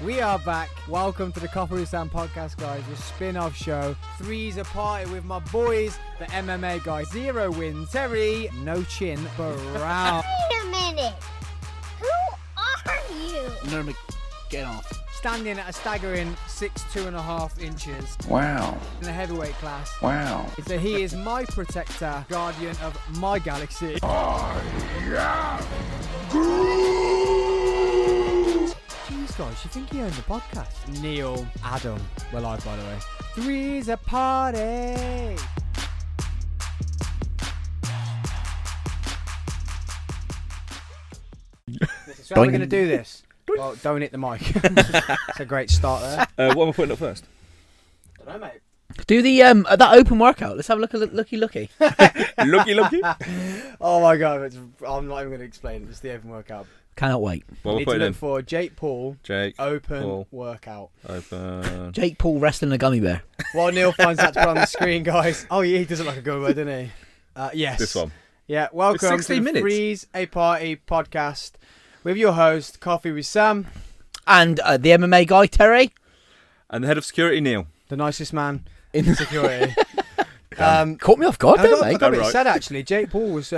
We are back. Welcome to the Coffee with Sam podcast, guys. A spin-off show. 3's a party with my boys, the MMA guys. 0 wins. Terry, no chin, Brown. Wait a minute. Who are you? Nermic, get off. Standing at a staggering 6'2.5" inches. Wow. In the heavyweight class. Wow. So he is my protector, guardian of my galaxy. Jeez, guys, you think he owned the podcast? Neil, Adam. We're live, by the way. 3's a party. So how are we going to do this? Well, don't hit the mic. It's a great start there. What am I putting up first? I don't know, mate. Do the that open workout. Let's have a look at looky. Looky. Oh my god, I'm not even going to explain it. It's the open workout. Cannot wait. What am I Need to putting look in? for Jake Paul. Open Paul. workout. Open. Jake Paul wrestling a gummy bear. While Neil finds that to put on the screen, guys. Oh, yeah, he doesn't like a good word, doesn't he? Yes. This one. Yeah, welcome It's 16 to the minutes. 3's a Party podcast with your host, Coffee with Sam, And the MMA guy, Terry. And the head of security, Neil. the nicest man in security. Caught me off guard, I don't got, they? I got a bit Right. sad, actually. Jake Paul was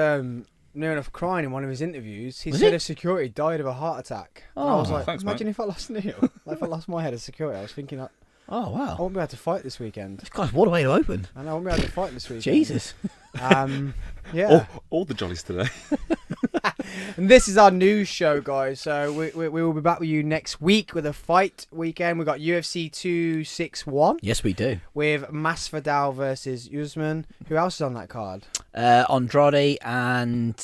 near enough crying in one of his interviews. He Was said he? a security died of a heart attack. And I Oh, was like, thanks, imagine mate. if I lost Neil. Like, if I lost my head of security, I was thinking, I Oh, wow. won't be able to fight this weekend. Guys, what a way to open. And I won't be able to fight this weekend. Jesus. Yeah. All the jollies today. And this is our news show, guys. So we will be back with you next week with a fight weekend. We've got UFC 261 Yes, we do. with Masvidal versus Usman. Who else is on that card? Andrade and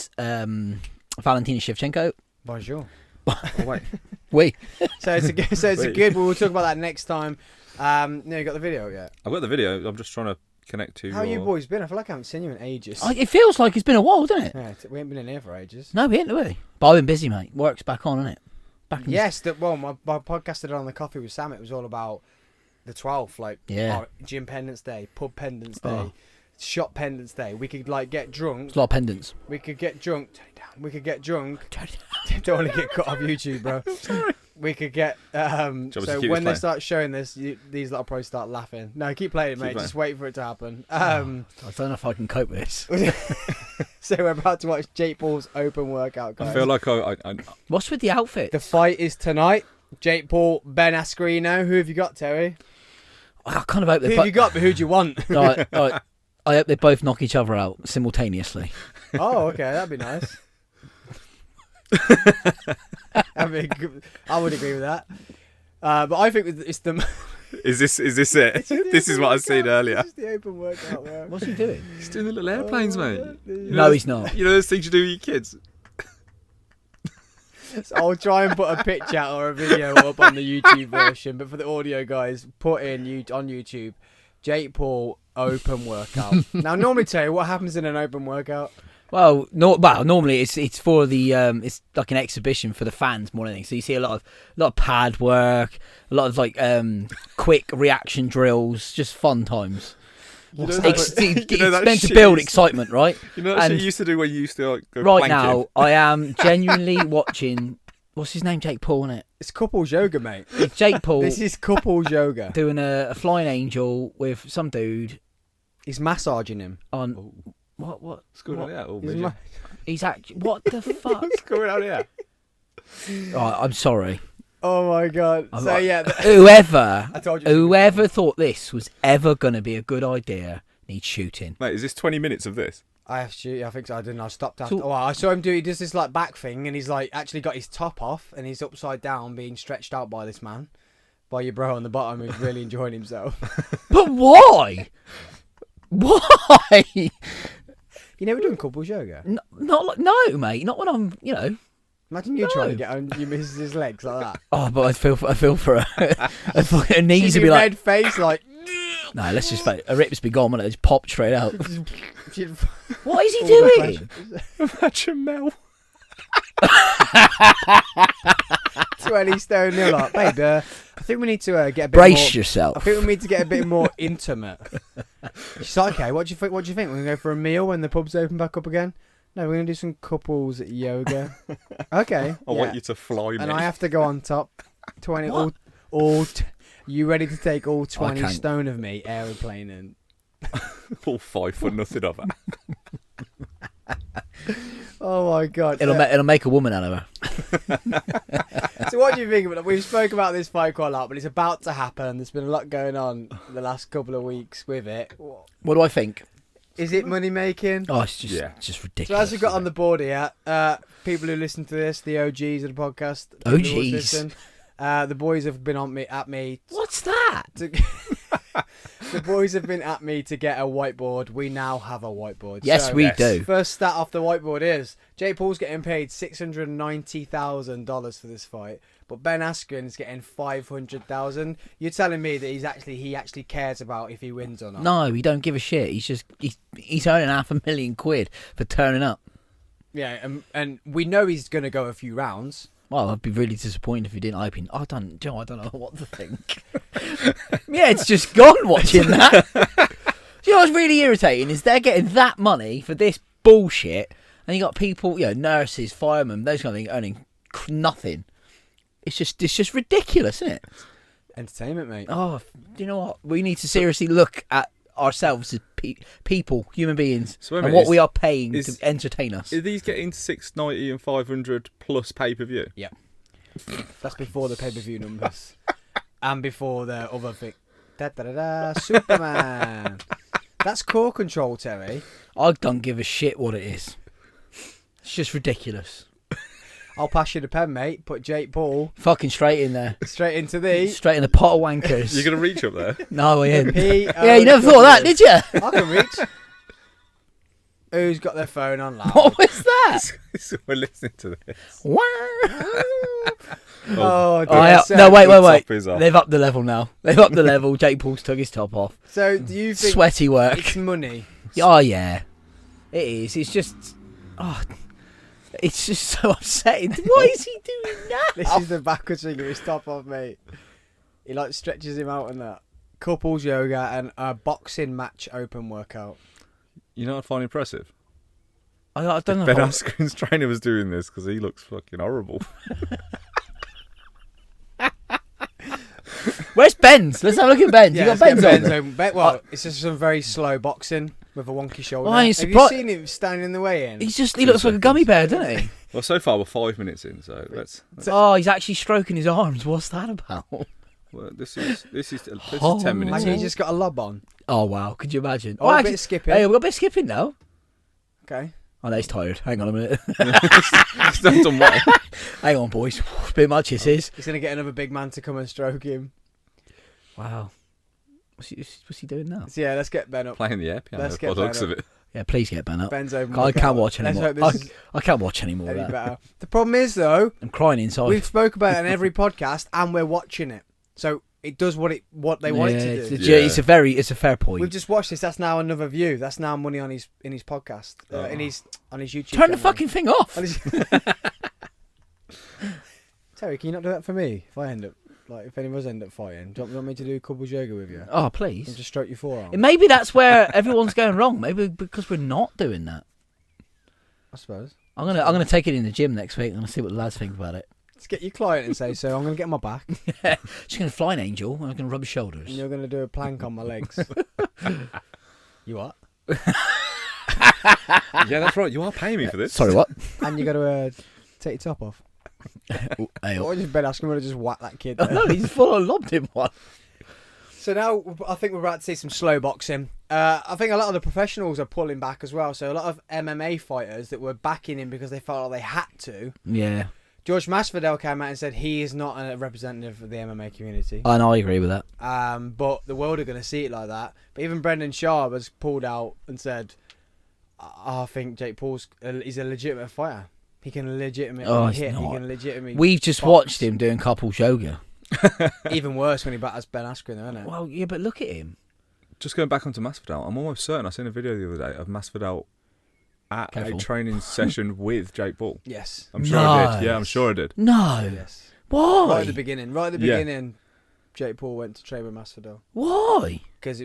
Valentina Shevchenko. Bonjour. Oh, wait. We. So it's a good. So it's a Wait. good. We'll talk about that next time. No, you got the video yet? I've got the video. I'm just trying to connect to How your... you boys been? I feel like I haven't seen you in ages. It feels like it's been a while, doesn't it? Yeah, we ain't been in here for ages. No, we ain't, have we? But I've been busy, mate. Work's back on, isn't it? Back in Yes, well, my podcast I did on the Coffee with Sam. It was all about the 12th, like Yeah. gym pendants day, pub pendants day, Oh. shop pendants day. We could like get drunk. There's a lot of pendants. We could get drunk. Turn it down. We could get drunk. Don't want to get cut off YouTube, bro. We could get. want me to So keep when they this start showing this, these lot will probably start laughing. No, keep playing it, mate. playing. Just wait for it to happen. I don't know if I can cope with this. So we're about to watch Jake Paul's open workout, guys. I feel like I What's with the outfit? The fight is tonight. Jake Paul, Ben Askren. Who have you got, Terry? I kind of hope Who they have you got, but who do you want? Right. I hope they both knock each other out simultaneously. Oh, okay, that'd be nice. I would agree with that. But I think it's the. Is this it? This is what I seen earlier. This is the open workout, bro. What's he doing? He's doing the little airplanes, mate. No, he's not. You know those things you do with your kids? So I'll try and put a picture out or a video up on the YouTube version, but for the audio guys, put in on YouTube, Jake Paul open workout. Now, normally, Terry, what happens in an open workout? Well, normally it's for the it's like an exhibition for the fans more than anything. So you see a lot of pad work, a lot of like quick reaction drills, just fun times. You know It's that meant to shit build you- excitement, right? You know that And shit you used to do when you used to like, go right planking? now, I am genuinely watching. What's his name? Jake Paul, isn't it? It's couples yoga, mate. It's Jake Paul This is couples yoga. doing a flying angel with some dude He's massaging him. on what? What's going on here? Oh, He's midget. ma- He's actually what the fuck? What's going on here? Right, I'm sorry. Oh my god. I'm So like- yeah, Whoever I told you. it was whoever thought this was ever going to be a good idea needs shooting. Mate, is this 20 minutes of this? I have to. I think so. I didn't. I stopped after. So- Oh, I saw him do. He does this like back thing, and he's like actually got his top off, and he's upside down, being stretched out by this man, by your bro on the bottom, who's really enjoying himself. But why? Why? You never done couples yoga? No, mate. Not when I'm, Imagine you No. trying to get on your missus's legs like that. Oh, but I feel for her. Her knees She'd would be like, red face, like. no, let's just her rips be gone, and it just pop straight out. she'd- What is he all the doing? pressure. Imagine Mel. 20 stone nil up. Babe, I think we need to get a bit Brace more... I yourself. think we need to get a bit more intimate. She's like, okay, what do you think? What do you think? We're going to go for a meal when the pubs open back up again? No, we're gonna do some couples yoga. Okay. I want you to fly me. And I have to go on top. 20 you ready to take all 20 can't. stone of me aeroplaning? all 5 for nothing of it. Oh my god. It'll make a woman out of her. So what do you think of it? We've spoke about this fight quite a lot, but it's about to happen. There's been a lot going on the last couple of weeks with it. What do I think? Is it money making? Oh, it's just So ridiculous. as we've got on the board here, people who listen to this, the OGs of the podcast, people who always OGs? listen, the boys have been at me. What's that? The boys have been at me to get a whiteboard. We now have a whiteboard. Yes, So, we do. First stat off the whiteboard is Jake Paul's getting paid $690,000 for this fight, but Ben Askren's getting $500,000. You're telling me that he actually cares about if he wins or not? No, he don't give a shit. He's earning £500,000 for turning up. Yeah, and we know he's going to go a few rounds. Well, I'd be really disappointed if he didn't open. I don't know what to think. Yeah, it's just gone watching that. You know what's really irritating is they're getting that money for this bullshit, and you got people, nurses, firemen, those kind of things earning nothing. It's just ridiculous, isn't it? Entertainment, mate. Oh, you know what? We need to seriously look at ourselves as people, human beings, So wait a and minute, what we are paying to entertain us. Are these getting 690 and 500 plus pay-per-view? Yeah. That's before the pay-per-view numbers. And before the other thing. Superman. That's core control, Terry. I don't give a shit what it is. It's just ridiculous. I'll pass you the pen, mate. Put Jake Paul Fucking straight in there. straight into the... Straight in the pot of wankers. You're going to reach up there? No, I ain't. P-O-W. Yeah, you never thought of that, did you? I can reach. Who's got their phone on loud? What was that? So we're listening to this. Wow. Oh, dear. Oh, yeah. So, No, wait. top is off. They've upped the level now. They've upped the level. Jake Paul's took his top off. So do you think Sweaty work. it's money? Oh, yeah. It is. It's just... Oh, it's just so upsetting. Why is he doing that? This is the backwards thing of his top off, mate. He stretches him out and that. Couples yoga and a boxing match open workout. You know what I find impressive? I don't know. Ben Askren's trainer was doing this because he looks fucking horrible. Where's Ben's? Let's have a look at Ben's. You got let's get Ben's on. open. Well, it's just some very slow boxing with a wonky shoulder. Well, I ain't Have you surprised- seen him standing in the way in? He looks like a gummy bear, doesn't he? Well, so far we're 5 minutes in, so let's. Oh, he's actually stroking his arms. What's that about? Well, this is 10 Oh. minutes. Imagine in. he just got a lob on. Oh, wow. Could you imagine? Oh, a actually- bit of skipping. Hey, we've got a bit of skipping now. Okay. Oh, no, he's tired. Hang on a minute. He's done well. Hang on, boys. Bit much, this is. He's going to get another big man to come and stroke him. Wow. What's he doing now? So yeah, let's get Ben up. Playing the air piano Let's by get the looks Ben of it. Yeah, please get Ben up. Ben's open I workout. can't watch Let's anymore. hope this is I can't watch anymore of any that. better. The problem is, though, I'm crying inside. we've spoke about it in every podcast and we're watching it. So it does what they want it to do. It's a fair point. We've just watched this. That's now another view. That's now money on his podcast, on his YouTube. Turn the channel. fucking thing off. On his- Terry, can you not do that for me? If I end up if any of us end up fighting, do you want me to do couples yoga with you? Oh, And please. just stroke your forearm. Maybe that's where everyone's going wrong. Maybe because we're not doing that. I suppose. I'm gonna take it in the gym next week. I'm gonna see what the lads think about it. Let's get your client and say, so I'm going to get on my back She's gonna fly an angel and I'm gonna rub his shoulders. and you're going to do a plank on my legs. You what? Yeah, that's right. You are paying me for this. Sorry, what? And you got to take your top off. Hey, Or just Ben Askren would have just whacked that kid. oh, there. no, he's full on lobbed him one. So now I think we're about to see some slow boxing. I think a lot of the professionals are pulling back as well. So a lot of MMA fighters that were backing him because they felt like they had to. Yeah, George Masvidal came out and said he is not a representative of the MMA community. I know. I agree with that. But the world are going to see it like that. But even Brendan Schaub has pulled out and said, I think Jake Paul's he's a legitimate fighter. He can legitimately hit. He can legitimately. We've just box. watched him doing couples yoga. Even worse when he batters Ben Askren, though, isn't it? Well, yeah, but look at him. Just going back onto Masvidal, I'm almost certain I seen a video the other day of Masvidal at Careful. a training session with Jake Paul. Yes. I'm sure I Nice. did. Yeah, I'm sure I did. No. Yes. Why? Right at the beginning. Right at the Yeah. beginning, Jake Paul went to train with Masvidal Why? because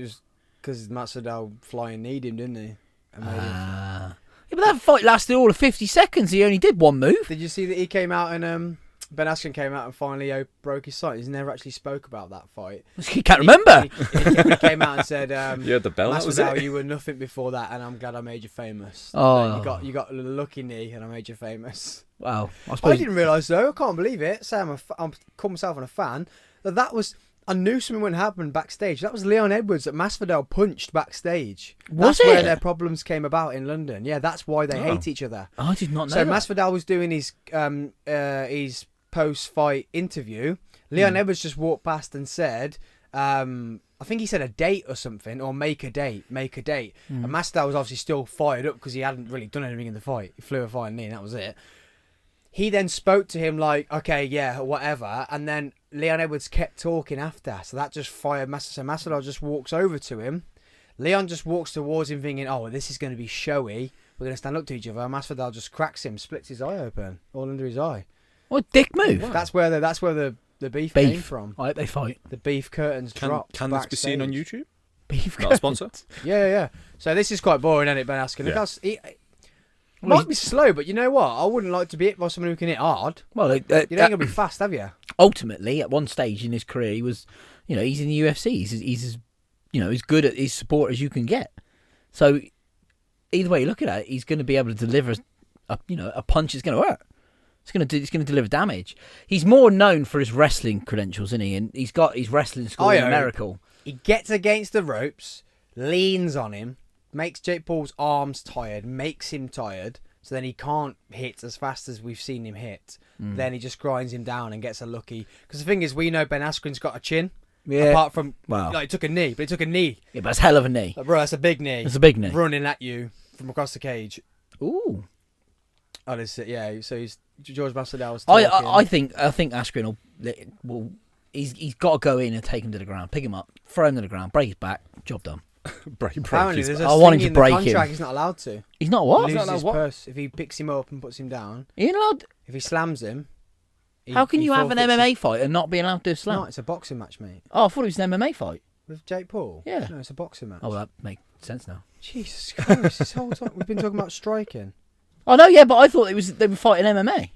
Masvidal flying kneed him, didn't he? And made him. Yeah, but that fight lasted all of 50 seconds. He only did one move. Did you see that he came out and Ben Askren came out and finally broke his sight? He's never actually spoke about that fight. He can't remember. He came out and said, You had the bell. That was Masvidal, it. you were nothing before that, and I'm glad I made you famous. Oh. You got a lucky knee, and I made you famous. Wow. I suppose didn't realise though. I can't believe it. Say I'm call myself a fan. That was. I knew something wouldn't happen backstage. That was Leon Edwards that Masvidal punched backstage. Was that's where it? their problems came about in London. Yeah, that's why they hate each other. I did not know So that. Masvidal was doing his post-fight interview. Leon Edwards just walked past and said, I think he said a date or something, or make a date. And Masvidal was obviously still fired up because he hadn't really done anything in the fight. He flew a fine knee and that was it. He then spoke to him like, okay, yeah, whatever. And then Leon Edwards kept talking after. So that just fired Masvidal. So Masvidal just walks over to him. Leon just walks towards him thinking, oh, this is going to be showy. We're going to stand up to each other. Masvidal just cracks him, splits his eye open, all under his eye. What a dick move. That's where the beef came from. I hope they fight. The beef curtains dropped. Can this be seen on YouTube? Beef Not a sponsor. Yeah. So this is quite boring, isn't it, Ben Askren? Yeah. It might be slow, but you know what? I wouldn't like to be hit by someone who can hit hard. Well, You ain't gonna be fast, have you? ultimately, at one stage in his career, he was, he's in the UFC. He's as, as good at his support as you can get. So either way you look at it, he's going to be able to deliver a punch that's going to hurt. It's going to deliver damage. He's more known for his wrestling credentials, isn't he? And he's got his wrestling school in America. He gets against the ropes, leans on him, makes Jake Paul's arms tired, makes him tired, so then he can't hit as fast as we've seen him hit. Then he just grinds him down and gets a lucky. Because the thing is, we know Ben Askren's got a chin. Yeah. Apart from, Wow. he took a knee, but he took a knee. Yeah, but it's a hell of a knee. Bro, that's a big knee. It's a big knee. Running at you from across the cage. Ooh. Oh, this is, yeah. So George Masvidal's talking. I think Askren will he's got to go in and take him to the ground, pick him up, throw him to the ground, break his back, job done. Apparently, there's a I want him thing to in break the contract him. he's not allowed to. He's not what? He He's not loses his allowed what? purse if he picks him up and puts him down. You're not allowed. If he slams him. How can he you have an forfeits MMA fight and not be allowed to his- slam? No, it's a boxing match, mate. Oh, I thought it was an MMA fight. With Jake Paul? Yeah. No, it's a boxing match. Oh, well, that makes sense now. Jesus Christ, this whole time we've been talking about striking. Oh no, yeah, but I thought they were fighting MMA.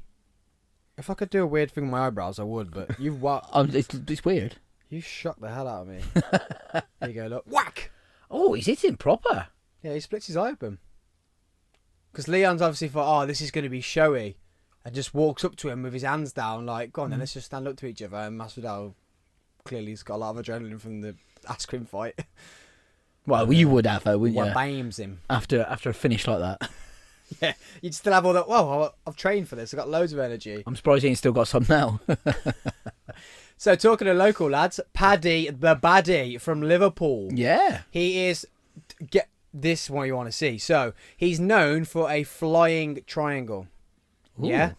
If I could do a weird thing with my eyebrows, I would, but you've It's weird. you shocked the hell out of me. There you go, look. Whack! Oh, he's hitting proper. Yeah, he splits his eye open. Because Leon's obviously thought, this is going to be showy. And just walks up to him with his hands down, like, go on then, let's just stand up to each other. And Masvidal clearly has got a lot of adrenaline from the Askren fight. Well, you would have, though, wouldn't you? Wha-bams him. After a finish like that. Yeah, you'd still have all that, whoa, I've trained for this, I've got loads of energy. I'm surprised he ain't still got some now. So, talking to local lads, Paddy the Baddie from Liverpool. Yeah. He is, get this what you want to see. So, he's known for a flying triangle. Ooh. Yeah?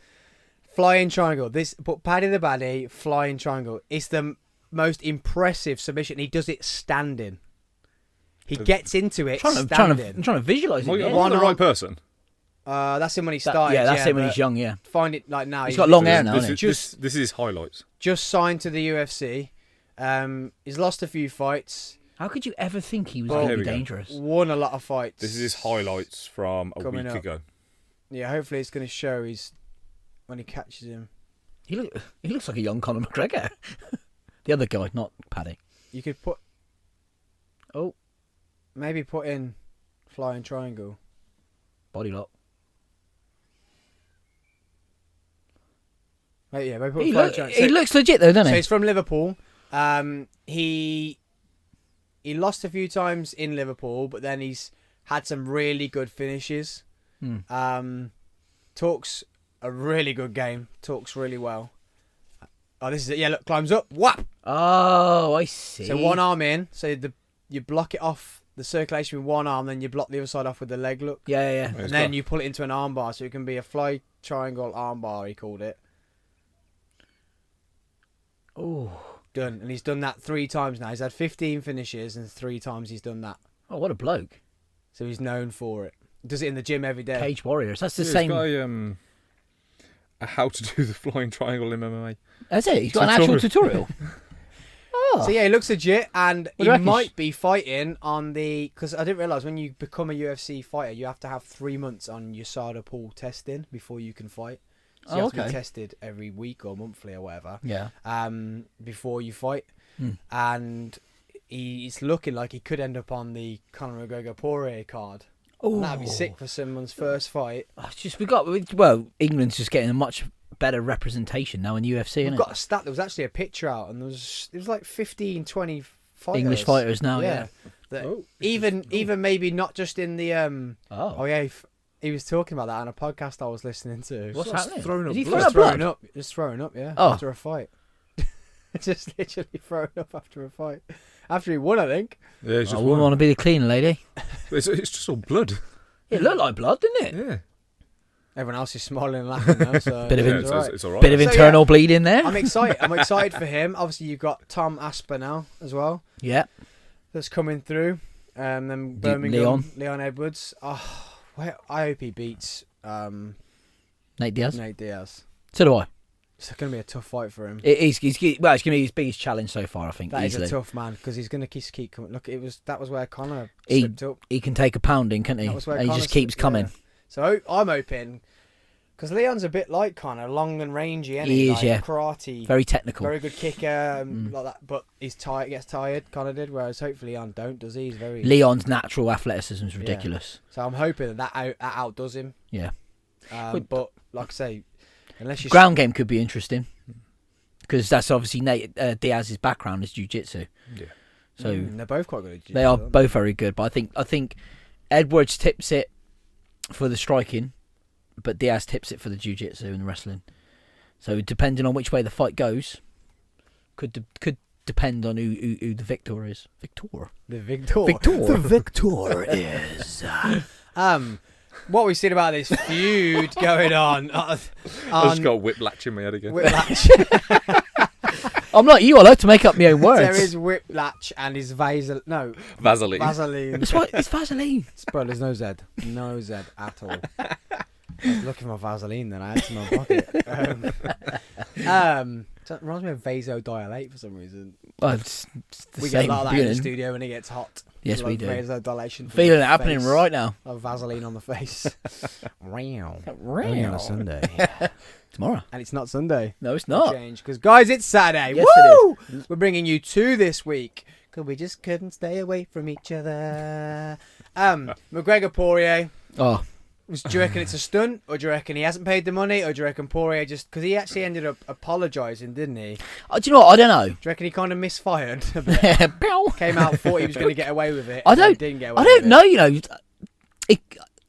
Flying triangle. But Paddy the Baddie, flying triangle. It's the most impressive submission. He does it standing. He gets into it I'm standing. trying to visualise it. Well, Yeah. I'm the right person. That's him when he started. That's him when but he's young, yeah. Find it like now. He's got long hair now, This hasn't he? is this is his highlights. Just signed to the UFC. He's lost a few fights. How could you ever think he was Well, going here to we be go. dangerous? Won a lot of fights. This is his highlights from a Coming week up. ago. Yeah, hopefully it's going to show when he catches him. He looks like a young Conor McGregor. The other guy, not Paddy. You could maybe put in flying triangle. Body lock. Maybe put He flying triangle. he looks legit though, doesn't So he? he's from Liverpool. He lost a few times in Liverpool, but then he's had some really good finishes. Talks a really good game. Talks really well. Oh, this is it. Yeah, look, climbs up. Whap! Oh, I see. So one arm in. So you block it off the circulation with one arm, then you block the other side off with the leg look. Yeah. And then you pull it into an armbar, so it can be a fly triangle armbar, he called it. Oh. Done. And he's done that 3 times now. He's had 15 finishes, and 3 times he's done that. Oh, what a bloke. So he's known for it. Does it in the gym every day. Cage Warriors. That's the He's same. got a how to do the flying triangle in MMA. That's it. He's got an actual tutorial. Oh. So yeah, he looks legit, and What do he you reckon? might be fighting on because I didn't realize when you become a UFC fighter, you have to have 3 months on USADA pool testing before you can fight. So you have to be tested every week or monthly or whatever. Yeah. Before you fight, and he's looking like he could end up on the Conor McGregor Poirier card. Oh, That'd be sick for someone's first fight. It's just England's just getting a much better representation now in UFC. We've isn't got a stat. There was actually a picture out, and it was like 15, 20 fighters. English fighters now, yeah. That even maybe not just in the he was talking about that on a podcast I was listening to. What's happening? Throwing up Is he blood. Just throwing up, yeah. Oh. After a fight. Just literally throwing up after a fight. After he won, I think. Yeah, it's I just wouldn't want to be the clean lady. it's just all blood. It looked like blood, didn't it? Yeah. Everyone else is smiling and laughing now, so Bit of it's it. all right. It's all right. Bit of internal bleeding there. I'm excited. I'm excited for him. Obviously, you've got Tom Asper now as well. Yeah. That's coming through. Then Birmingham, Leon Edwards. Oh, I hope he beats Nate Diaz. Nate Diaz. So do I. It's going to be a tough fight for him. It's going to be his biggest challenge so far, I think. That easily. is a tough man because he's going to keep coming. Look, that was where Conor He- slipped up. He can take a pounding, can't he? That was where And he Conor just keeps slipped, coming. yeah. So I'm hoping because Leon's a bit like Conor, long and rangy. He is, like yeah. Karate, Very technical. very good kicker, like that. But he's tired. Gets tired. Conor did, whereas hopefully Leon don't. Does he? He's very. Leon's natural athleticism is ridiculous. So I'm hoping that outdoes him. Yeah. But like I say, unless you Ground game could be interesting because that's obviously Nate Diaz's background is jiu-jitsu. Yeah. So they're both quite good. At jiu-jitsu, they are aren't both very good, but I think Edwards tips it for the striking, but Diaz tips it for the jiu-jitsu and the wrestling. So depending on which way the fight goes, could depend on who the victor is. The Victor. The victor is. What we've seen about this feud going on. I just got whiplash in my head again. Whiplash. I'm like you. I like to make up my own words. There is Whiplash and his Vaseline. No, Vaseline. Vaseline. That's right. It's Vaseline. Bro, there's no Z. No Z at all. I was looking for Vaseline then. I had some in my pocket. That reminds me of vasodilate for some reason. Well, it's the We same get a lot of that in the feeling. studio when it gets hot. Yes, we Like do. Vasodilation. for Feeling the it happening face. right now. Of Vaseline on the face. Wow. Right. Only on a Sunday. Tomorrow. And it's not Sunday. No, it's not. Change because guys, it's Saturday. Yes, Woo! it is. We're bringing you two this week because we just couldn't stay away from each other. McGregor Poirier. Oh, Do you reckon it's a stunt, or do you reckon he hasn't paid the money, or do you reckon Poirier just because he actually ended up apologising, didn't he? Do do you know what? I don't know. you reckon he kind of misfired a bit? Pew. Came out, thought he was going to get away with it. I and then don't- Didn't get away I don't with know. You know,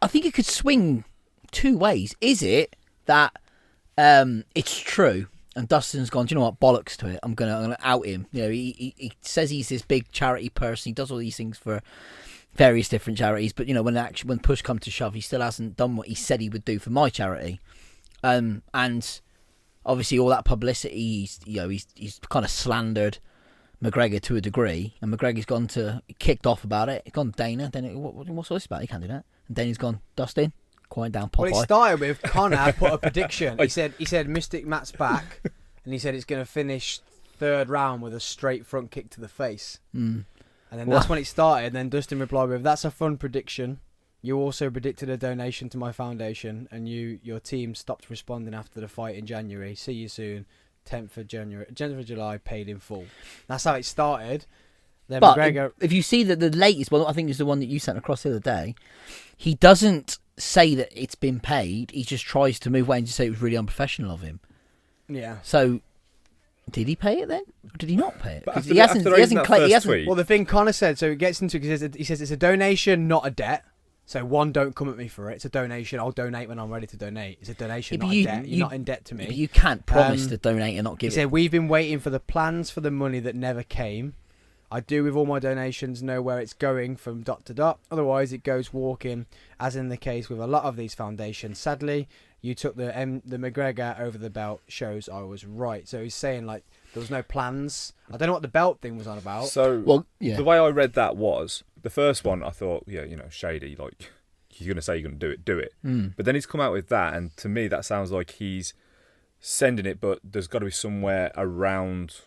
I think it could swing two ways. Is it that it's true, and Dustin's gone? Do you know what? Bollocks to it. I'm gonna out him. You know, he says he's this big charity person. He does all these things for various different charities, but you know, when push comes to shove, he still hasn't done what he said he would do for my charity. And obviously, all that publicity, he's kind of slandered McGregor to a degree, and McGregor's kicked off about it. He's gone Dana. Then what's all this about? He can't do that. And Dana's gone Dustin. Quiet down, Popeye. Well, it started with Conor put a prediction. He said Mystic Matt's back, and he said it's going to finish third round with a straight front kick to the face. And then that's when it started. And then Dustin replied with, "That's a fun prediction. You also predicted a donation to my foundation, and your team stopped responding after the fight in January. See you soon. 10th of July, paid in full." That's how it started. Then But McGregor. if you see that the latest one, I think is the one that you sent across the other day, he doesn't say that it's been paid. He just tries to move away and just say it was really unprofessional of him. Yeah. So, did he pay it then, or did he not pay it? But 'Cause after raising that first tweet- Well, the thing Conor said, so it gets into, he says it's a donation, not a debt. So one, don't come at me for it. It's a donation. I'll donate when I'm ready to donate. It's a donation, Yeah, but not a debt. You're not in debt to me. But you can't promise Um, to donate and not He give said, it. we've been waiting for the plans for the money that never came. I do with all my donations know where it's going from dot to dot. Otherwise, it goes walking, as in the case with a lot of these foundations. Sadly, you took the McGregor over the belt. Shows I was right. So he's saying like there was no plans. I don't know what the belt thing was on about. So Well, yeah. the way I read that was the first one. I thought, yeah, shady. Like he's gonna say you're gonna do it. But then he's come out with that, and to me that sounds like he's sending it, but there's got to be somewhere around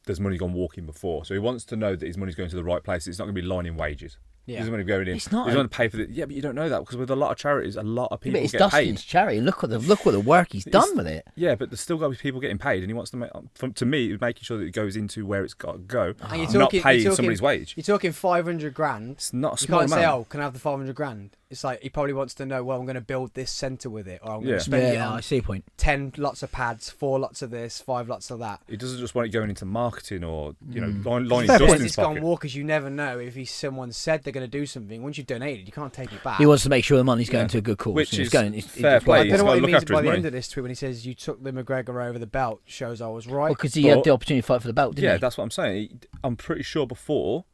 there's money gone walking before. So he wants to know that his money's going to the right place. It's not going to be lining wages. Yeah. He doesn't want to be going in. It's not. He doesn't want to pay for the. Yeah, but you don't know that because with a lot of charities, a lot of people But it's get Dustin's paid. charity. Look what the work he's done with it. Yeah, but there's still got to be people getting paid, and he wants to make. To me, making sure that it goes into where it's got to go, And you're not talking- paying you're talking- somebody's wage. You're talking 500 grand. It's not a You small can't say, amount. "Oh, can I have the 500 grand?" It's like he probably wants to know. Well, I'm going to build this centre with it, or I'm going Yeah. to spend it Yeah, on I see your point. 10 lots of pads, 4 lots of this, 5 lots of that. He doesn't just want it going into marketing or lining Fair point. Dustin's It's gone pocket. war because you never know if someone said they're going to do something. Once you've donated, you can't take it back. He wants to make sure the money's going Yeah. to a good cause. Which and is it's going, fair it's play. I He's don't know got what to he look means after by his the money. end of this tweet when he says you took the McGregor over the belt. Shows I was right. Because he But- had the opportunity to fight for the belt, didn't Yeah, he? that's what I'm saying. I'm pretty sure before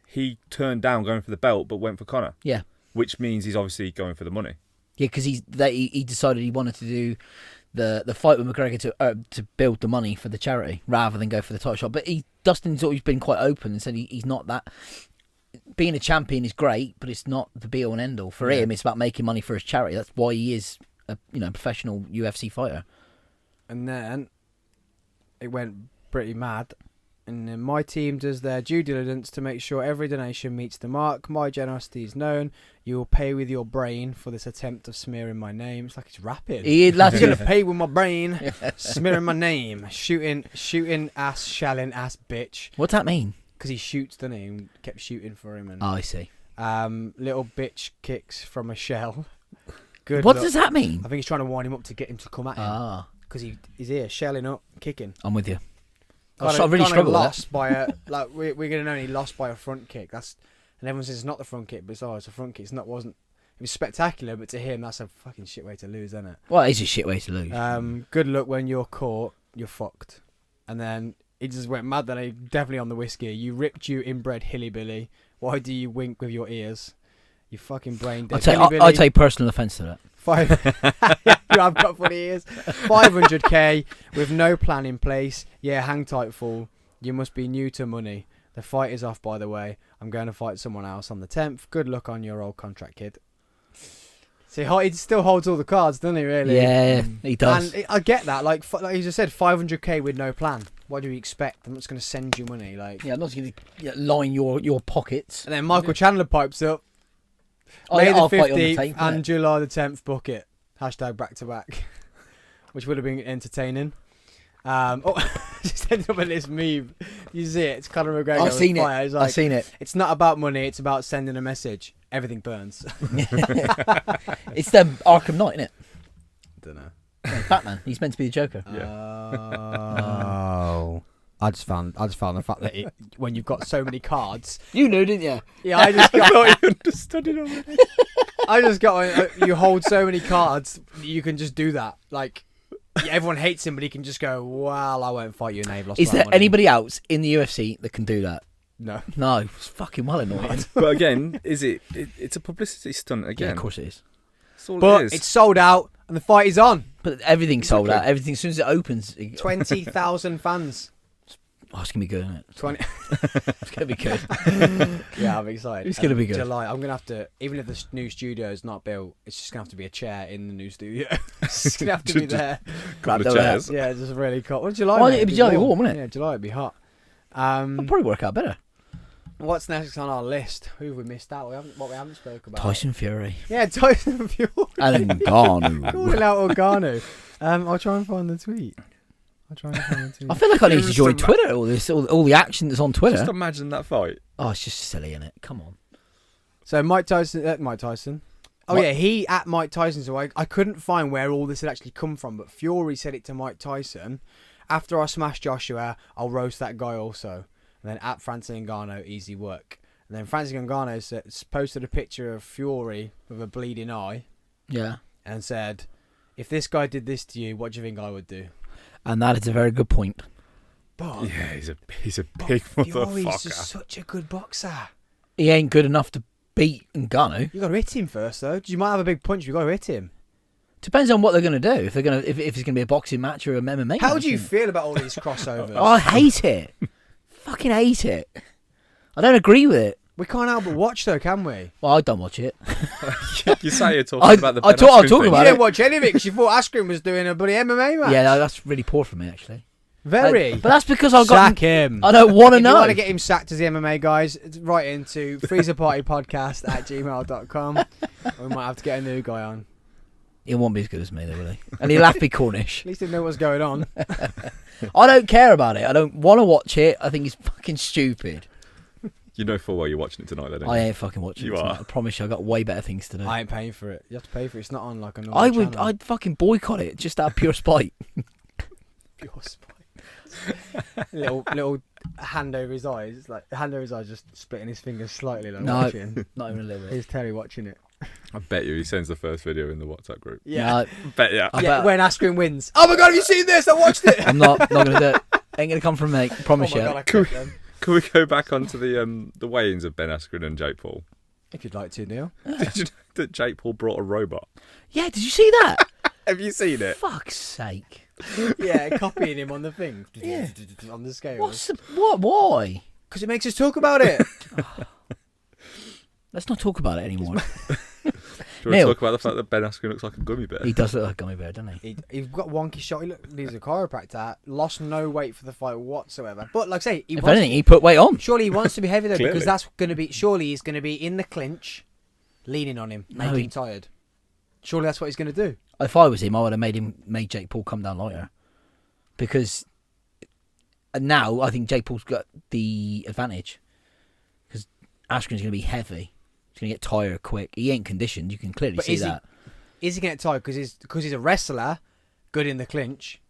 he turned down going for the belt, but went for Conor. Yeah. Which means he's obviously going for the money. Yeah, because he decided he wanted to do the fight with McGregor to build the money for the charity rather than go for the title shot. But Dustin's always been quite open and said he's not that. Being a champion is great, but it's not the be all and end all. For him, it's about making money for his charity. That's why he is a professional UFC fighter. And then it went pretty mad. And then my team does their due diligence to make sure every donation meets the mark. My generosity is known. You will pay with your brain for this attempt of smearing my name. It's like he's rapping. He's He's gonna pay with my brain, smearing my name, shooting ass, shelling ass bitch. What's that mean? Because he shoots, doesn't he? And kept shooting for him. And Oh, I see. little bitch kicks from a shell. Good. What luck. does that mean? I think he's trying to wind him up to get him to come at him. Ah, Because he's here, shelling up, kicking. I'm with you. I Kinda- really kinda struggle with that. lost by a like we're gonna know he lost by a front kick. That's and everyone says it's not the front kick, but it's a front kick. Wasn't. It was spectacular, but to him that's a fucking shit way to lose, isn't it? Well, it's a shit way to lose. Good luck when you're caught. You're fucked. And then he just went mad. Then he definitely on the whiskey. You ripped, you inbred hillybilly. Why do you wink with your ears? You fucking brain dead. I take personal offence to that. I've got funny ears. 500k with no plan in place. Yeah, hang tight, fool. You must be new to money. The fight is off, by the way. I'm going to fight someone else on the 10th. Good luck on your old contract, kid. See, he still holds all the cards, doesn't he? Really? Yeah, he does. And I get that. Like you just said, 500k with no plan. What do you expect? I'm just going to send you money. Like, Yeah, I'm not going to line your pockets. and then Michael Chandler pipes up. Oh, May yeah, the I'll fight you on the 15th tape, and innit? July the 10th bucket. Hashtag back to back. Which would have been entertaining. Just ended up with this meme. You see it? It's Conor McGregor. I've seen with it. fire. It's like, I've seen it. It's not about money. It's about sending a message. Everything burns. It's the Arkham Knight, isn't it? Don't know. Batman. He's meant to be the Joker. Oh. I just found the fact that when you've got so many cards. You knew, didn't you? Yeah, I just got. thought you understood it already. I just got. You hold so many cards, you can just do that. Like. Everyone hates him, but he can just go, well, I won't fight you, and they've lost Is my there money. anybody else in the UFC that can do that? No. No, it's fucking well annoying. But again, is it's a publicity stunt again. Yeah, of course it is. That's all But it is. it's sold out, and the fight is on. But everything's sold Exactly. out. Everything, as soon as it opens, 20,000 fans. oh, it's going to be good, isn't it? 20. It's going to be good. Yeah, I'm excited. It's gonna be good. July. I'm gonna have to, even if the new studio is not built, it's just gonna have to be a chair in the new studio. It's just gonna have to be there. Couple of Grab chairs. Yeah, just really cold. Well, July. Well, mate, it'd be July warm, wouldn't it? Yeah, July would be hot. It'll probably work out better. What's next on our list? Who have we missed out? What we haven't spoke about. Tyson Fury. Yeah, Tyson Fury. And Ngannou. Calling out Organo. I'll try and find the tweet. I feel like I need to Just join ima- Twitter. All the action that's on Twitter. Just imagine that fight. Oh, it's just silly, isn't it? Come on. So Mike Tyson. Oh What? yeah, he at Mike Tyson. So I couldn't find where all this had actually come from, but Fury said it to Mike Tyson. After I smash Joshua, I'll roast that guy also. And then at Francis Ngannou, easy work. And then Francis Ngannou posted a picture of Fury with a bleeding eye Yeah. and said, "If this guy did this to you, what do you think I would do?" And that is a very good point. But, Yeah, he's a but big Fury's motherfucker. just such a good boxer. He ain't good enough to beat Ngannou. You got to hit him first, though. You might have a big punch. You got to hit him. Depends on what they're going to do. If it's going to be a boxing match or a MMA How match. do you feel about all these crossovers? Oh, I hate it. Fucking hate it. I don't agree with it. We can't help but watch, though, can we? Well, I don't watch it. You say you're talking about the I Ben thought- I'm Askren talking thing. about You it. didn't watch any of it because you thought Askren was doing a bloody MMA match. Yeah, that's really poor for me, actually. Very. But that's because I've Sack got. him. I don't want to If know. you want to get him sacked as the MMA guys, write into freezerpartypodcast@gmail.com. We might have to get a new guy on. He won't be as good as me, though, will he? And he'll have to be Cornish. At least he know what's going on. I don't care about it. I don't want to watch it. I think it's fucking stupid. You know full well you're watching it tonight, though, don't I you? ain't fucking watching You it tonight. are. I promise you, I got way better things to do. I ain't paying for it. You have to pay for it. It's not on like a normal I would. channel. I'd fucking boycott it just out of pure spite. Pure spite. little hand over his eyes. It's like hand over his eyes, just splitting his fingers slightly, like No. watching. Not even a little bit. Here's Terry watching it. I bet you he sends the first video in the WhatsApp group. No, Bet yeah. I Yeah, bet- when Askren wins. Oh my god, have you seen this? I watched it. I'm not gonna do it. Ain't gonna come from me. Promise Oh my you. god, I clicked them. Can we go back onto the weigh-ins of Ben Askren and Jake Paul? If you'd like to, Neil. Did you know that Jake Paul brought a robot? Yeah, did you see that? Have you seen it? Fuck's sake. Yeah, copying him on the thing. Yeah. On the scale. What's the, what? Why? Because it makes us talk about it. Let's not talk about it anymore. Do you Neil. want to talk about the fact that Ben Askren looks like a gummy bear? He does look like a gummy bear, doesn't he? He's got wonky shot. He's a chiropractor. Lost no weight for the fight whatsoever. But like I say, If anything, he put weight on. surely he wants to be heavy though, Clearly. because that's going to be. Surely he's going to be in the clinch, leaning on him, No, making he- him tired. Surely that's what he's going to do. If I was him, I would have made Jake Paul come down lighter, because now I think Jake Paul's got the advantage, because Askren's going to be heavy. He's going to get tired quick. He ain't conditioned. You can clearly But see that. Is he going to get tired because he's a wrestler, good in the clinch?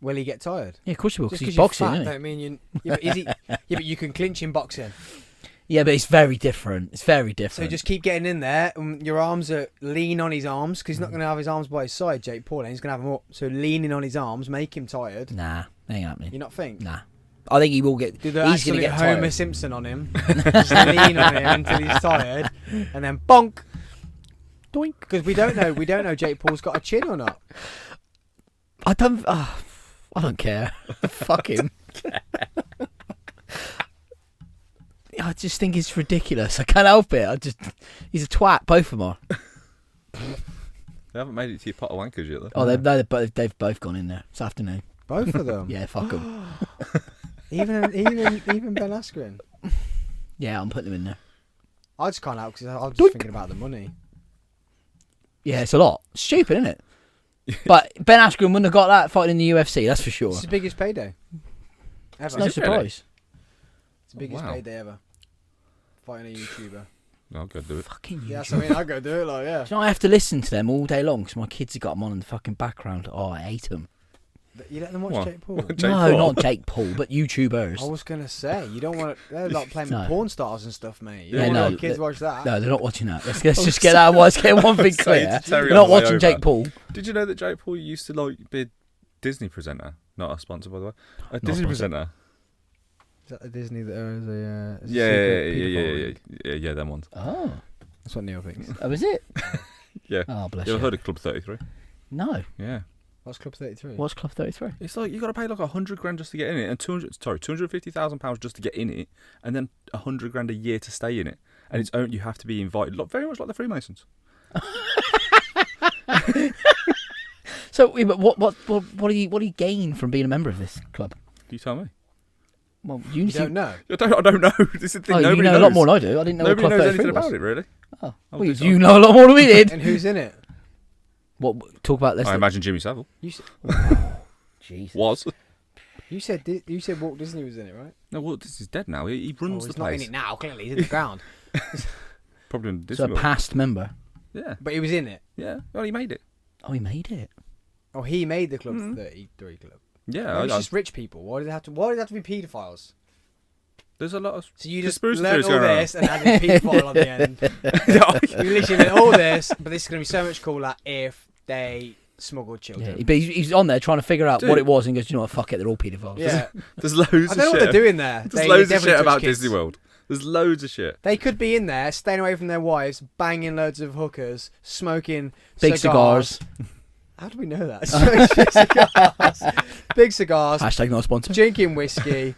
Will he get tired? Yeah, of course he will, because Just he's 'cause boxing, you're fat, isn't he? don't mean you. Yeah, but is he? Yeah, but you can clinch in boxing. Yeah, but it's very different. It's very So different. just keep getting in there. Your arms are lean on his arms because he's not going to have his arms by his side, Jake Paul. And he's going to have them up. So leaning on his arms, make him tired. Nah, ain't happening. You not think? Nah. I think he will get. Do the He's going absolute to get Homer tired. Simpson on him. Just lean on him until he's tired, and then bonk, doink. Because we don't know. We don't know Jake Paul's got a chin or not. I don't care. Fuck him. I just think it's ridiculous. I can't help it. He's a twat. Both of them are. They haven't made it to your pot of wankers yet, though. Oh, they've both gone in there this afternoon. Both of them. Yeah, fuck them. Even Ben Askren. Yeah, I'm putting them in there. I just can't help because I was just thinking about the money. Yeah, it's a lot. Stupid, isn't it? But Ben Askren wouldn't have got that fighting in the UFC. That's for sure. It's the biggest payday It's ever. no Is it really? surprise. It's the biggest Wow. payday ever. Fighting a YouTuber. I'll go do it. Fucking Yeah, YouTube. so I mean, I go do it like yeah. Do you know, I have to listen to them all day long because my kids have got them on in the fucking background. Oh, I hate them. You let them watch What? Jake Paul. Jake No, Paul? not Jake Paul, but YouTubers. I was gonna say you don't want. They're like playing No. with porn stars and stuff, mate. You Yeah, don't no, want your kids th- watch that. No, they're not watching that. Let's just get that. Let's get one thing Say clear. to Terry They're on not the way watching over. Jake Paul. Did you know that Jake Paul used to be a Disney presenter? Not a sponsor, by the way. A Disney sponsor. presenter. Is that the Disney that owns a Yeah, them ones. Oh, That's what Neil thinks. that was it. Yeah. Oh, bless You you. ever heard of Club 33? No. Yeah. What's Club 33? What's Club 33? It's like you got to pay like $100,000 just to get in it, and £250,000 just to get in it, and then $100,000 a year to stay in it, and it's only you have to be invited, very much like the Freemasons. So, yeah, but what do you gain from being a member of this club? You tell me. Well, You don't know. I don't know. This is the thing. Oh, you Nobody know knows. a lot more than I do. I didn't know Nobody what Club knows 33 anything was. about it, really. Oh, I'll well, do you so. know a lot more than we did. And who's in it? What? Talk about this. I imagine Jimmy Savile You said, Jesus. was. you said Walt Disney was in it, right? No, well, this is dead now. He Oh, runs he's the not in place. it now. Clearly, he's in the ground. Probably in So Disney a World. past member. Yeah, But he was in it. yeah. Well, he made it. Oh, he made it. Oh, he made the Club Mhm. 33 club. Yeah, It's just rich people. Why does it have to? Why does it have to be paedophiles? there's a lot of. So you just conspiracy learned theories all going around. this and added paedophile on the end. You literally learned all this, but this is going to be so much cooler if they smuggled children. Yeah, but he's on there trying to figure out Dude. what it was and goes, you know what, fuck it, they're all paedophiles. Yeah. There's loads I of don't know what shit. they're doing there. There's They loads of definitely shit touch about kids. Disney World. There's loads of shit. They could be in there, staying away from their wives, banging loads of hookers, smoking Big cigars. How do we know that? Smoking big cigars. Big cigars, Hashtag not a sponsor. drinking whiskey,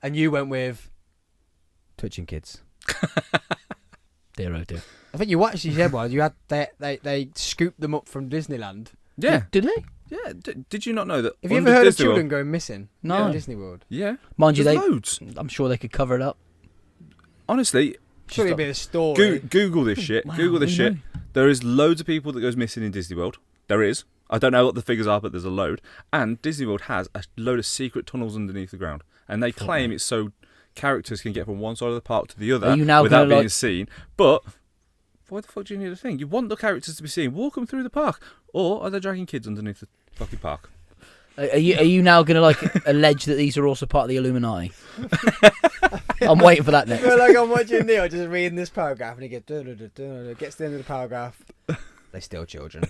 and you went with touching kids. Dear, oh dear. I think you actually said one. You had they scooped them up from Disneyland Yeah. Did they? Yeah. Did you not know that? Have you ever under heard Disney of World- children going missing? No. In Disney World. Yeah. Mind you, There's they. loads. I'm sure they could cover it up. Honestly, Surely it'd be a story. Google this shit. Wow, Google this we shit. know. There is loads of people that goes missing in Disney World. There is. I don't know what the figures are, but there's a load. And Disney World has a load of secret tunnels underneath the ground, and they claim it's so characters can get from one side of the park to the other Are you now without gonna, being like- seen. But why the fuck do you need a thing? You want the characters to be seen. Walk them through the park, or are they dragging kids underneath the fucking park? Are you now going to like allege that these are also part of the Illuminati? I'm waiting for that next. I feel like I'm watching Neil just reading this paragraph and he gets to the end of the paragraph. They steal children.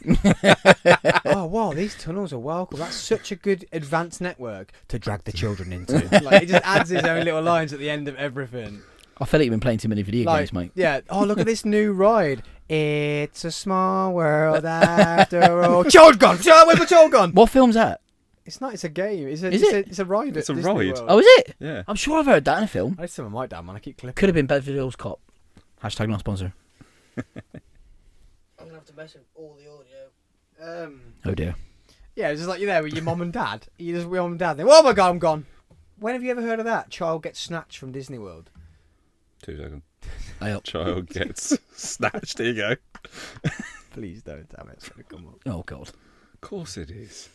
Oh wow, these tunnels are well cool. That's such a good advanced network to drag the children into. Like he just adds his own little lines at the end of everything. I feel like you've been playing too many video games, mate. Yeah. Oh look at this new ride. It's a small world after all. Child gone. Where's my child gone? What film's that? It's not. It's a game. It's a ride. It's at a Disney ride. World. Oh, is it? Yeah. I'm sure I've heard that in a film. I just tell my dad, man. I keep clipping. Could have been Beverly Hills Cop. Hashtag not sponsor. I'm gonna have to mess with all the audio. Oh dear. Yeah, it's just like you're there with your mum and dad. You just with your mum and dad. They, oh my god, I'm gone. When have you ever heard of that? Child gets snatched from Disney World. 2 seconds. I up. Child gets snatched. There you go. Please don't, damn it. It's gonna come up. Oh god. Of course it is.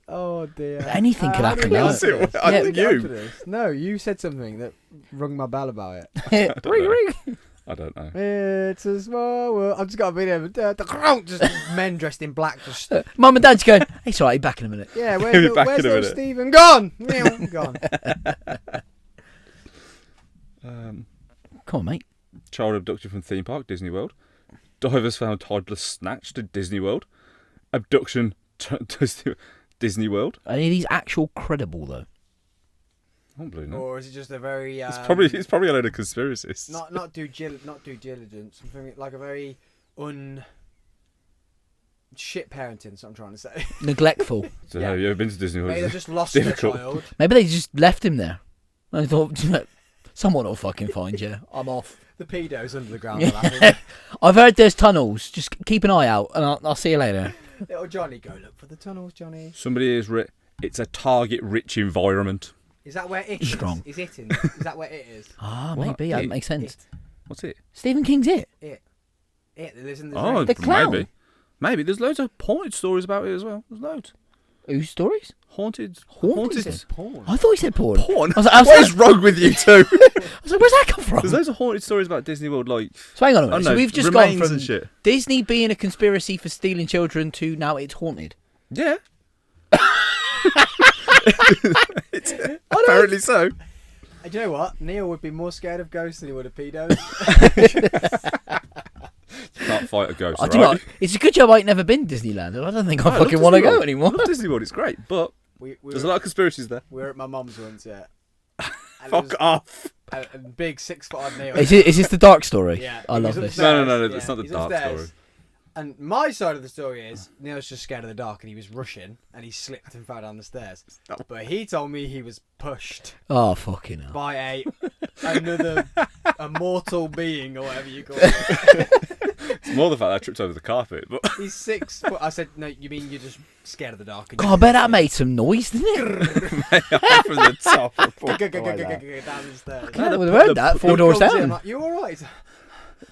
Oh dear. Anything could how did happen we now. get onto this? I How did we think get you. onto this? No, you said something that rung my bell about it. Ring, ring. I don't know. It's a small world. I've just got a video of just men dressed in black. Just Mum and Dad's going, it's alright, back in a minute. yeah. He'll Where's, be back where's in a little minute. Stephen? Gone. Meow, gone. Come on, mate. Child abducted from theme park, Disney World. Divers found toddler snatched at Disney World. Abduction, Disney World. Are any of these actual credible though? I don't believe that. Or is it just a very? It's probably a load of conspiracies. not due diligence. Something like a very shit parenting. That's what I'm trying to say. Neglectful. So Yeah. have you ever been to Disney World? Maybe they've just lost their difficult. child. Maybe they just left him there. I thought, someone will fucking find you. I'm off. The pedos under the ground. Are laughing. I've heard there's tunnels. Just keep an eye out, and I'll see you later. Little Johnny, go look for the tunnels, Johnny. Somebody is it's a target-rich environment. Is that where it Strong. is? Is it in? Is that where it is? Ah, What? maybe. That It- makes sense. What's it? Stephen King's it. It that lives in the Oh, The clown. maybe. There's loads of haunted stories about it as well. There's loads. Whose stories? Haunted. Haunted? porn. I thought he said porn. Porn. I was like, What is wrong with you two? where's that come from? There's loads of haunted stories about Disney World, like So hang on a I minute. don't So know, we've just gone remains from and shit. Disney being a conspiracy for stealing children to now it's haunted. Yeah. Apparently so. And do you know what? Neil would be more scared of ghosts than he would of pedos. Can't fight a ghost, I right? do not. It's a good job I ain't never been to Disneyland. I don't think I I love fucking want to Disney go World. anymore. I love Disney World, it's great, but we there's a lot of conspiracies there. were at my mum's once, yeah. And it Fuck was off. a big 6 foot odd Neil. Is this the dark story? Yeah, I he love was this. upstairs. No, Yeah, it's not the he's dark upstairs. story. And my side of the story is Neil's just scared of the dark and he was rushing and he slipped and fell down the stairs. But he told me he was pushed Oh fucking hell! by another mortal being or whatever you call it. It's more the fact that I tripped over the carpet, but He's 6 foot. I said, no, you mean you're just scared of the dark? And God, I bet that made some noise, didn't it? from the top. down the stairs. I would have heard that 4 doors Comes in, I'm down. like, you all right?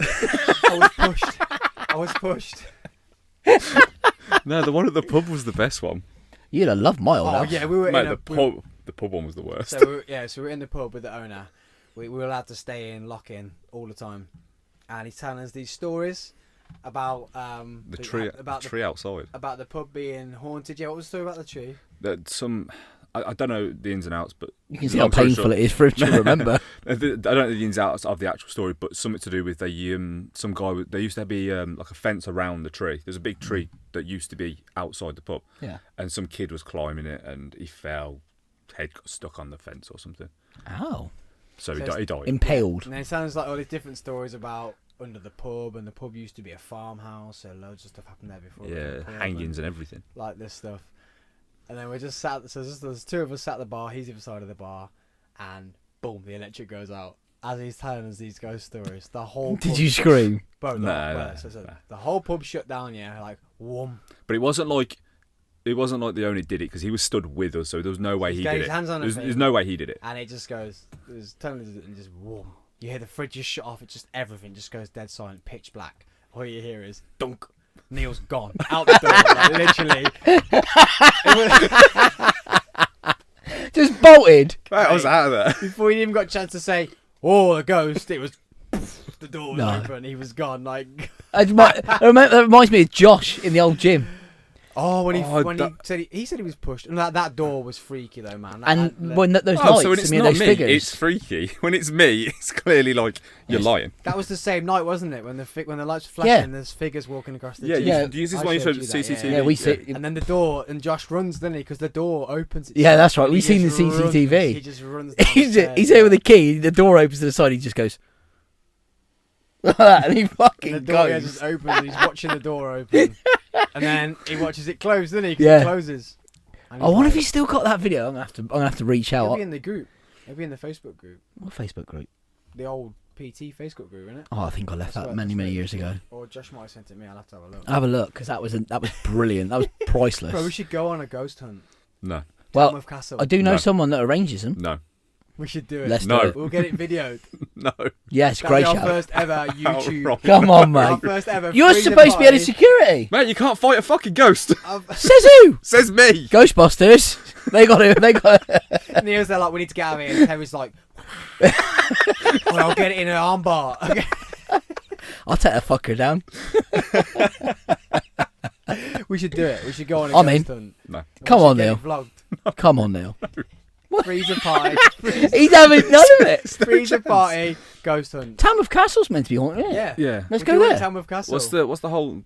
I was pushed. I was pushed. No, the one at the pub was the best one. You'd have loved my old Oh house. yeah, we were Mate, in a the pub one was the worst. So we were in the pub with the owner. We were allowed to stay in, lock in all the time, and he's telling us these stories about the tree outside. about the pub being haunted. Yeah, what was the story about the tree? That I don't know the ins and outs, but You can see how painful it is for him to remember. I don't know the ins and outs of the actual story, but something to do with they there used to be like a fence around the tree. There's a big tree that used to be outside the pub, Yeah. and some kid was climbing it and he fell, head got stuck on the fence or something, Oh. so So he died. Impaled. And then it sounds like all these different stories about under the pub, and the pub used to be a farmhouse, so loads of stuff happened there before. Yeah, the pub hangings and everything. like this stuff. And then we're just sat. So there's 2 of us sat at the bar. He's the other side of the bar, and boom, the electric goes out. As he's telling us these ghost stories, the whole Did pub you scream? Bro, Nah. the whole pub shut down. Yeah, like whoom. But it wasn't like the owner did it because he was stood with us, so there was no way he got did his it. hands on the There's thing. no way he did it. And it just goes, there's totally, and just whoom. You hear the fridge just shut off. It just everything just goes dead silent, pitch black. All you hear is dunk. Neil's gone out the door, like, literally. Just bolted. Right, I was out of there. Before he even got a chance to say, "Oh, the ghost," it was the door was No. open. He was gone. Like, That reminds me of Josh in the old gym. oh, when he that- said he said he was pushed. And that door was freaky though, man. And when those Oh, nights, so when it's I mean, not those me, figures. it's freaky. When it's me, it's clearly like you're lying. that was the same night, wasn't it? When the lights were flashing, Yeah. and there's figures walking across the Yeah, gym. Yeah. you use this I one you showed showed you that, CCTV. yeah, we see. And then the door, and Josh runs, doesn't he? Because the door opens. itself, Yeah, that's right. and We've he seen the just runs- CCTV. He just runs. Down He's the stairs, here with a key. The door opens to the side. He just goes like that, and he and fucking the door yeah, goes. just opens. And he's watching the door open, and then he watches it close, doesn't he? 'Cause Yeah. it closes. And I he's wonder if like- he's still got that video. I'm gonna have to reach It'll out. be in the group. It'll be in the Facebook group. What Facebook group? The old PT Facebook group, isn't it? Oh, I think I left That's that right, many that's right. years ago. Or Josh might have sent it to me. I'll have to have a look. Have a look because that was brilliant. That was priceless. Bro, we should go on a ghost hunt. No, Well, Tamworth Castle. I do know No. someone that arranges them. no, We should do it. Let's No. do it. We'll get it videoed. no. Yes, That'll great be our shout. first ever YouTube. wrong. Come on, Our mate. first ever. You're freezer supposed to be head of party. security. Mate, you can't fight a fucking ghost. Says who? Says me. Ghostbusters. They got it. They got it. Neil's there like, we need to get out of here. And Terry's like, well, I'll get it in an armbar. Okay. I'll take that fucker down. We should do it. We should go on a I'm ghost in. hunt. No. And we Come should on, get Neil. it Vlogged. Come on, Neil. Freezer party. He's having none of it. Freezer party. Ghost hunt. Tamworth Castle's meant to be haunted. isn't it? Yeah. Yeah. Let's We go do it there. at Tamworth Castle. What's the whole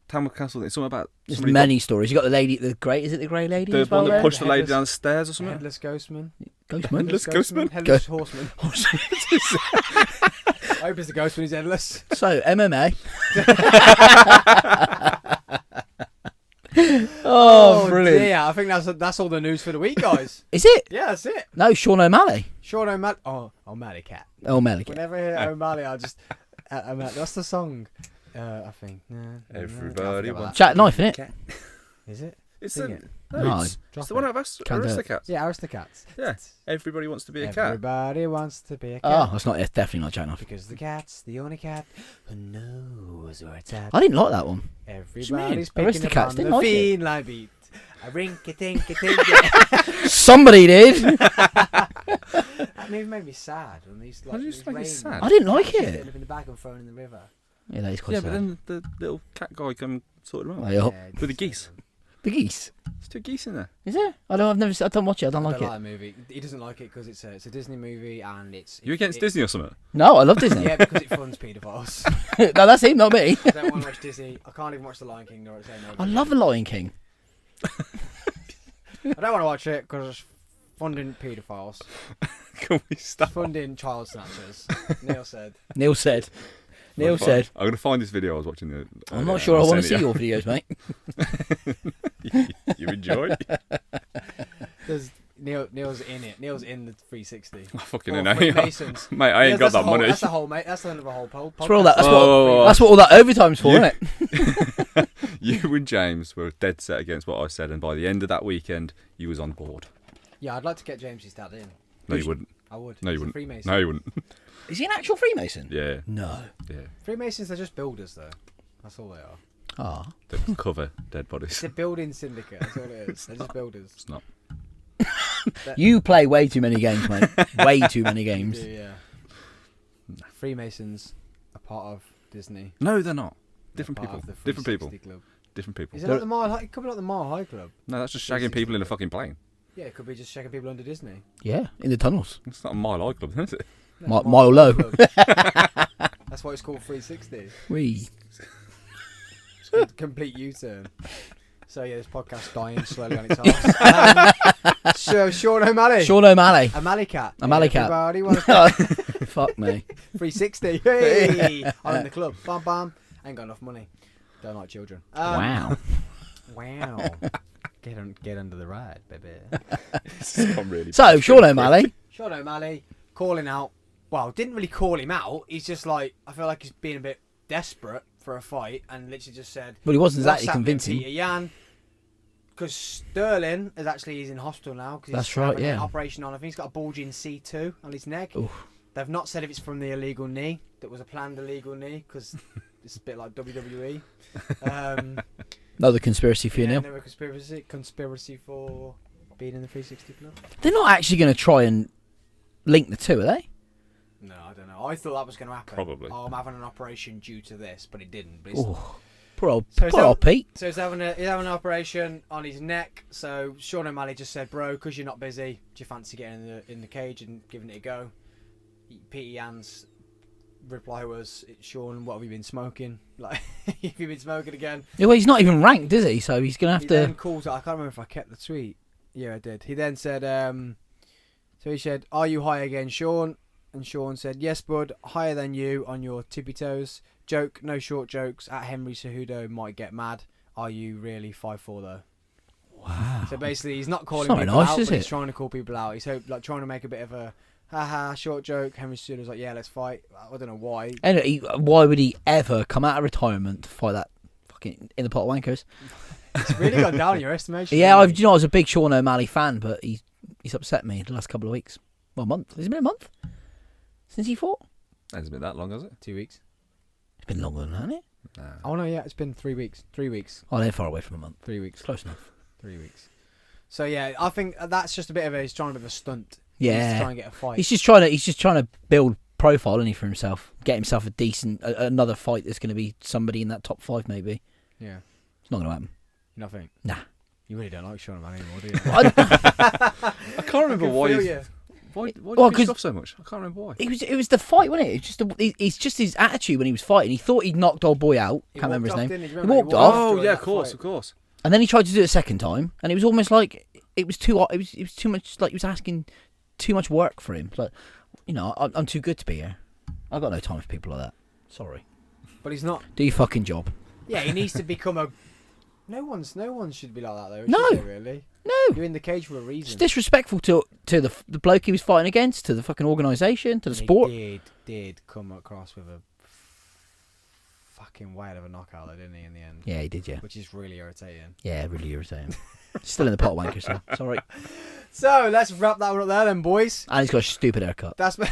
Tamworth Castle thing? It's something about There's somebody many stories. You got the lady, the grey. Is it the grey lady? the as well one that there? pushed the lady Headless- down the stairs or something. Headless Ghostman. Ghostman. Headless Ghostman? Headless Horseman. I hope it's the ghost when he's headless. So MMA. oh, brilliant! dear. I think that's all the news for the week, guys. Is it? Yeah, that's it. No, Sean O'Malley. Sean O'Malley. Oh, O'Malley Cat. O'Malley. Whenever I hear O'Malley, I just. What's the song? I think. Everybody I forget wants- Jack Knife, innit? that. Is it? It's Sing the it. No, it's drop the one it. of Can't do it. Aristocats. Yeah, Aristocats. Yeah. Everybody wants to be a cat. Everybody wants to be a cat. Oh, that's not. It's definitely not Jack Knife. Because the cat's the only cat who knows where it's at. I didn't like that one. Everybody's mean? picking Aristocats up on didn't the like it. feline beat. A rinky tinky tinky. Somebody did. That movie made me sad. When these, like, Why did you these make it rain- sad? I didn't like They it. live in the bag and thrown in the river. Yeah, that is quite Yeah, sad. but then the little cat guy come sort of out. Well, Yeah, With the geese. the geese. There's two geese in there. Is it? I don't watch it. I don't I like don't it. like the movie. He doesn't like it because it's a Disney movie and it's. You against Disney or something? No, I love Disney. Yeah, because it funds paedophiles. No, that's him, not me. I don't want to watch Disney. I can't even watch The Lion King nor it's I love The Lion King. I don't want to watch it because it's funding paedophiles. Can we stop? Funding child snatchers. Neil said. Neil said. Neil said. I'm going to find this video I was watching. I'm not sure I want to see your videos, mate. You enjoy? There's Neil's in it. Neil's in the 360. I fucking Or know. Freemasons. Mate, I ain't got that money. That's the whole, mate. That's the end of a whole podcast. That's what all that. That's, Whoa. what, that's what all that overtime's for, You- isn't it? You and James were dead set against what I said, and by the end of that weekend, you was on board. Yeah, I'd like to get James's dad in. No, you wouldn't. I would. No, you He's a wouldn't. Freemason. No, you wouldn't. Is he an actual Freemason? Yeah, No. yeah. Freemasons are just builders, though. That's all they are. Ah. They cover dead bodies. It's a building syndicate. That's all it is. They're just builders. It's not. You play way too many games, mate. Way too many They games. do, yeah. Freemasons are part of Disney. No, they're not. They're Different part people. of the Different people. 360 Club. Different people. Is it like the Mile High? It could be like the Mile High Club. No, that's just shagging people in a fucking plane. Yeah, it could be just checking people under Disney. Yeah, in the tunnels. It's not a Mile High Club, is it? No, it's Mile Low. Club. That's why it's called 360. Wee. It's called complete U-turn. So yeah, this podcast's dying slowly on its arse. So Sean O'Malley. Sean O'Malley. O'Malley cat. O'Malley cat. Everybody wants Fuck me. 360. Hey! I'm in the club. Bam bam. Ain't got enough money. Don't like children. Wow. Wow. Get under the ride, baby. This has gone really So, bad. Sean O'Malley. Sean O'Malley calling out. Well, didn't really call him out. He's just like, I feel like he's being a bit desperate for a fight and literally just said, Well, he wasn't exactly "What's happening, convincing. Peter Yan?" Because Sterling he's in hospital now. Cause That's he's right, having an yeah. operation on. I think he's got a bulging C2 on his neck. Oof. They've not said if it's from the illegal knee. That was a planned illegal knee because it's a bit like WWE. Another conspiracy for you, yeah, Neil. another conspiracy for being in the 360 club. They're not actually going to try and link the two, are they? No, I don't know. I thought that was going to happen. Probably. Oh, I'm having an operation due to this, but it didn't. But it's, Oh, poor old So Pete. so he's having an operation on his neck. So Sean O'Malley just said, "Bro, because you're not busy, do you fancy getting in the cage and giving it a go?" Peter Yan's reply was, "Sean, what have you been smoking? Like, have you been smoking again?" Yeah, well, he's not even ranked, is he? So he's going to have He to. then calls. I can't remember if I kept the tweet. Yeah, I did. He then said, so he said, "Are you high again, Sean?" And Sean said, "Yes, bud, higher than you on your tippy toes. Joke, no short jokes. At Henry Cejudo might get mad. Are you really 5'4" though?" Wow. So basically, he's not calling It's not people nice, out, is but he's it? trying to call people out. He's trying to make a bit of a haha short joke. Henry Cejudo's like, "Yeah, let's fight." I don't know why. Anyway, why would he ever come out of retirement to fight that fucking in the pot of wankers? It's really gone down in your estimation. Yeah, hasn't I was a big Sean O'Malley fan, but he's upset me the last couple of weeks. Well, a month. Has it been a month since he fought? Hasn't been that long, has it? 2 weeks. It's been longer than that, hasn't it? Nah. Oh no, yeah, it's been 3 weeks. 3 weeks. Oh, they're far away from a month. 3 weeks. Close enough. 3 weeks. So yeah, I think that's just he's trying a bit of a stunt. Yeah. He's trying to get a fight. He's just trying to build profile, isn't he, for himself? Get himself a decent another fight that's going to be somebody in that top 5, maybe. Yeah. It's not going to happen. Nothing. Nah. You really don't like Sean O'Malley anymore, do you? I can't remember why. feel Why you. did Well, you 'cause- piss off so much? I can't remember why. It was the fight, wasn't it? It's just his attitude when he was fighting. He thought he'd knocked old boy out. He Can't remember his walked off, name. didn't he? He Remember, walked walked off. off Oh during yeah, that of course, fight. of course. And then he tried to do it a second time, and it was almost like it was too much. Like he was asking too much work for him. Like, I'm too good to be here. I've got no time for people like that. Sorry. But he's not. Do your fucking job. Yeah, he needs to become a. No one should be like that though. No. Should they, really. No. You're in the cage for a It's reason. disrespectful to the bloke he was fighting against, to the fucking organisation, to the And sport. He did come across with a fucking whale of a knockout though, didn't he? In the end. Yeah, he did. Yeah. Which is really irritating. Yeah, really irritating. Still in the pot of wankers, so sorry. So let's wrap that one up there, then, boys. And he's got a stupid haircut. That's been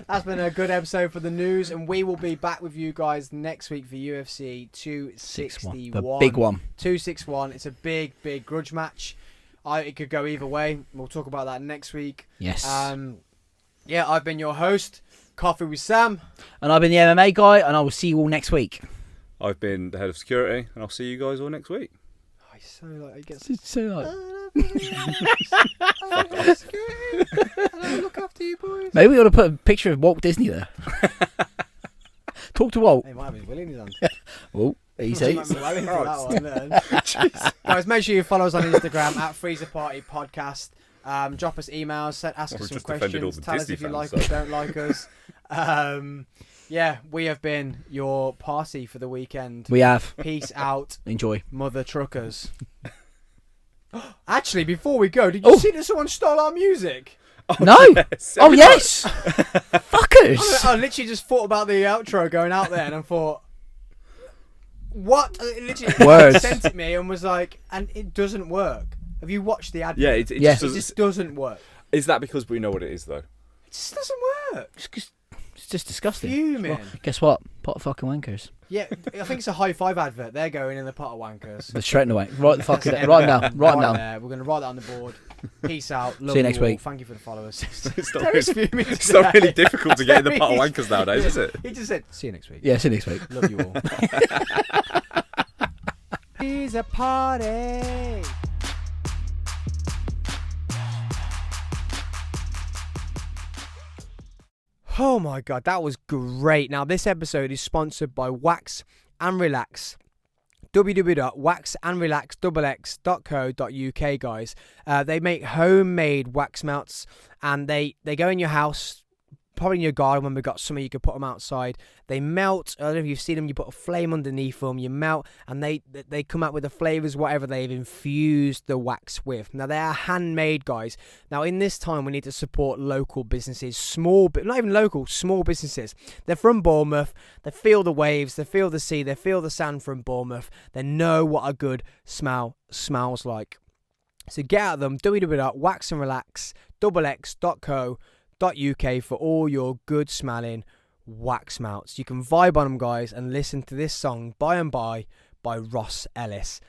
that's been a good episode for the news, and we will be back with you guys next week for UFC 261. The big one. 261. It's a big grudge match. It could go either way. We'll talk about that next week. Yes. Yeah, I've been your host, Coffee with Sam. And I've been the MMA guy, and I will see you all next week. I've been the head of security, and I'll see you guys all next week. Oh, he's so like he gets. So like, I'll look after you, boys. maybe we ought to put a picture of Walt Disney there. Talk to Walt. He might have his will in his hand. Oh, easy. Might be well into that one, then. Guys, make sure you follow us on Instagram at Freezer Party Podcast. Drop us emails, ask We've us some just offended all questions, the tell us Disney if you fans, like us, don't like us. Yeah, we have been your party for the weekend. We have. Peace out, Enjoy. mother truckers. Actually, before we go, did you see that someone stole our music? No. Yes, Oh yes. Fuckers. I literally just thought about the outro going out there, and I thought, what? Literally Words. sent it me and was like, and it doesn't work. Have you watched the ad? Yeah, it Yeah. just It doesn't. just doesn't work. Is that because we know what it is, though? It just doesn't work. It's just disgusting. Fuming. Well, guess what? Pot of fucking wankers. Yeah, I think it's a high five advert. They're going in the pot of wankers. They're straight away. Write the fucking. Write them down. Write them down. There. We're going to write that on the board. Peace out. Love See you next all. week. Thank you for the followers. It's not, Terry's really, fuming it's not today. really difficult to get in the pot of wankers nowadays, is it? He just said, see you next week. Yeah. See you next week. Love you all. He's a party. Oh my god, that was great. Now this episode is sponsored by Wax and Relax. www.waxandrelax.co.uk, guys. They make homemade wax melts, and they go in your house, probably in your garden when we've got summer, you could put them outside. They melt. I don't know if you've seen them. You put a flame underneath them, you melt, and they come out with the flavors, whatever they've infused the wax with. Now, they are handmade, guys. Now, in this time, we need to support local businesses, not even local, small businesses. They're from Bournemouth. They feel the waves. They feel the sea. They feel the sand from Bournemouth. They know what a good smell smells like. So get at them, www.waxandrelax.co.uk for all your good smelling wax melts. You can vibe on them, guys, and listen to this song By and By Ross Ellis.